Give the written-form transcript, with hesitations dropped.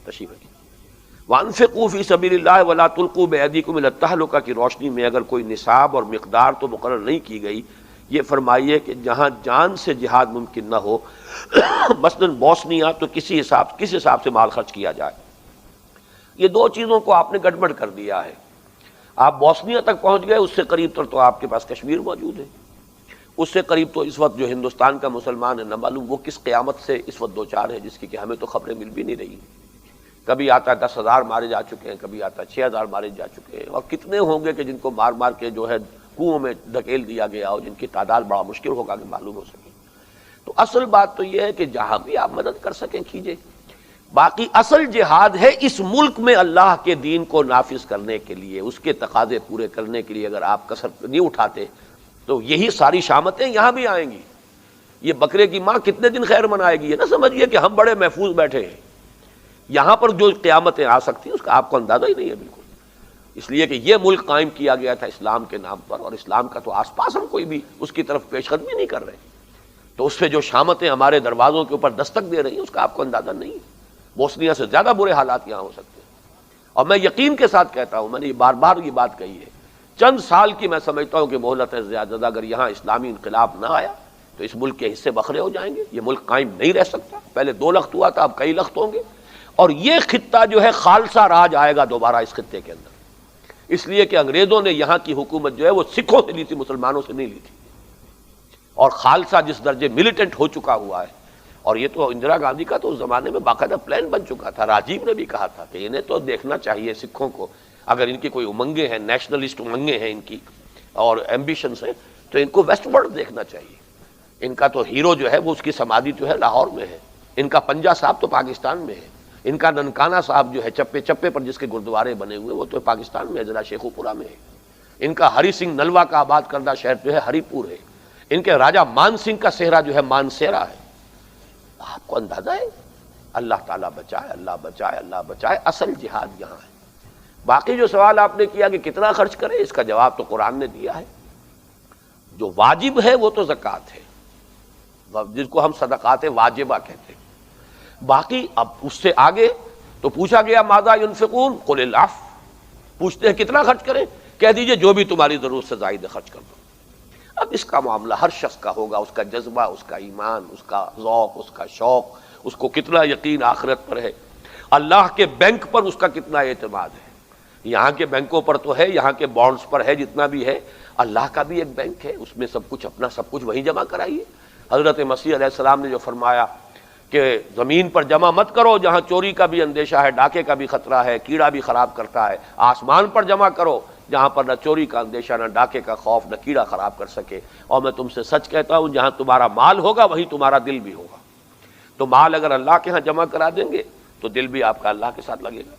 تشریف رکھیے۔ وَأَنفِقُوا فِي سَبِيلِ اللَّهِ وَلَا تُلْقُوا بِأَيْدِيكُمْ إِلَى التَّهْلُكَةِ کی روشنی میں اگر کوئی نصاب اور مقدار تو مقرر نہیں کی گئی، یہ فرمائیے کہ جہاں جان سے جہاد ممکن نہ ہو، مثلاً بوسنیا، تو کس حساب سے مال خرچ کیا جائے؟ یہ دو چیزوں کو آپ نے گڑبڑ کر دیا ہے۔ آپ بوسنیا تک پہنچ گئے، اس سے قریب تر تو آپ کے پاس کشمیر موجود ہے، اس سے قریب تو اس وقت جو ہندوستان کا مسلمان ہے، نہ معلوم وہ کس قیامت سے اس وقت دوچار ہے، جس کی کہ ہمیں تو خبریں مل بھی نہیں رہی۔ کبھی آتا 10,000 مارے جا چکے ہیں، کبھی آتا 6,000 مارے جا چکے ہیں، اور کتنے ہوں گے کہ جن کو مار مار کے جو ہے کنوؤں میں دھکیل دیا گیا، اور جن کی تعداد بڑا مشکل ہوگا کہ معلوم ہو سکے۔ تو اصل بات تو یہ ہے کہ جہاں بھی آپ مدد کر سکیں کیجئے۔ باقی اصل جہاد ہے اس ملک میں اللہ کے دین کو نافذ کرنے کے لیے، اس کے تقاضے پورے کرنے کے لیے اگر آپ کسر نہیں اٹھاتے تو یہی ساری شامتیں یہاں بھی آئیں گی۔ یہ بکرے کی ماں کتنے دن خیر منائے گی؟ یہ نہ سمجھیے کہ ہم بڑے محفوظ بیٹھے ہیں، یہاں پر جو قیامتیں آ سکتی ہیں اس کا آپ کو اندازہ ہی نہیں ہے بالکل۔ اس لیے کہ یہ ملک قائم کیا گیا تھا اسلام کے نام پر، اور اسلام کا تو آس پاس ہم کوئی بھی اس کی طرف پیش قدمی نہیں کر رہے، تو اس سے جو شامتیں ہمارے دروازوں کے اوپر دستک دے رہی ہیں اس کا آپ کو اندازہ نہیں ہے۔ بوسنیا سے زیادہ برے حالات یہاں ہو سکتے ہیں، اور میں یقین کے ساتھ کہتا ہوں، میں نے بار بار یہ بات کہی ہے، چند سال کی میں سمجھتا ہوں کہ مہلت ہے زیادہ، اگر یہاں اسلامی انقلاب نہ آیا تو اس ملک کے حصے بکھرے ہو جائیں گے، یہ ملک قائم نہیں رہ سکتا۔ پہلے 2 لخت ہوا تھا، اب کئی لخت ہوں گے، اور یہ خطہ جو ہے خالصہ راج آئے گا دوبارہ اس خطے کے اندر، اس لیے کہ انگریزوں نے یہاں کی حکومت جو ہے وہ سکھوں سے لی تھی، مسلمانوں سے نہیں لی تھی، اور خالصہ جس درجے ملیٹنٹ ہو چکا ہوا ہے۔ اور یہ تو اندرا گاندھی کا تو اس زمانے میں باقاعدہ پلان بن چکا تھا، راجیو نے بھی کہا تھا کہ انہیں تو دیکھنا چاہیے سکھوں کو، اگر ان کی کوئی امنگیں ہیں، نیشنلسٹ امنگیں ہیں ان کی اور ایمبیشنز ہیں، تو ان کو ویسٹ ورلڈ دیکھنا چاہیے۔ ان کا تو ہیرو جو ہے وہ اس کی سمادھی جو ہے لاہور میں ہے، ان کا پنجہ صاحب تو پاکستان میں ہے، ان کا ننکانہ صاحب جو ہے چپے چپے پر جس کے گردوارے بنے ہوئے وہ تو پاکستان میں ہے، ضلع شیخو پورہ میں ہے، ان کا ہری سنگھ نلوا کا آباد کردہ شہر جو ہے ہری پور ہے، ان کے راجہ مان سنگھ کا صحرا جو ہے مانسیرا ہے۔ آپ کو اندازہ ہے؟ اللہ تعالیٰ بچائے، اللہ بچائے، اللہ بچائے۔ اصل جہاد یہاں ہے۔ باقی جو سوال آپ نے کیا کہ کتنا خرچ کرے، اس کا جواب تو قرآن نے دیا ہے۔ جو واجب ہے وہ تو زکوٰۃ ہے، جس کو ہم صدقات واجبہ کہتے ہیں۔ باقی اب اس سے آگے تو پوچھا گیا ماذا ينفقون قل العفو، پوچھتے ہیں کتنا خرچ کریں، کہہ دیجئے جو بھی تمہاری ضرورت سے زائد خرچ کر دو۔ اب اس کا معاملہ ہر شخص کا ہوگا، اس کا جذبہ، اس کا ایمان، اس کا ذوق، اس کا شوق، اس کو کتنا یقین آخرت پر ہے، اللہ کے بینک پر اس کا کتنا اعتماد ہے۔ یہاں کے بینکوں پر تو ہے، یہاں کے بانڈز پر ہے جتنا بھی ہے، اللہ کا بھی ایک بینک ہے، اس میں سب کچھ اپنا سب کچھ وہیں جمع کرائیے۔ حضرت مسیح علیہ السلام نے جو فرمایا کہ زمین پر جمع مت کرو جہاں چوری کا بھی اندیشہ ہے، ڈاکے کا بھی خطرہ ہے، کیڑا بھی خراب کرتا ہے، آسمان پر جمع کرو جہاں پر نہ چوری کا اندیشہ، نہ ڈاکے کا خوف، نہ کیڑا خراب کر سکے۔ اور میں تم سے سچ کہتا ہوں جہاں تمہارا مال ہوگا وہیں تمہارا دل بھی ہوگا۔ تو مال اگر اللہ کے ہاں جمع کرا دیں گے تو دل بھی آپ کا اللہ کے ساتھ لگے گا۔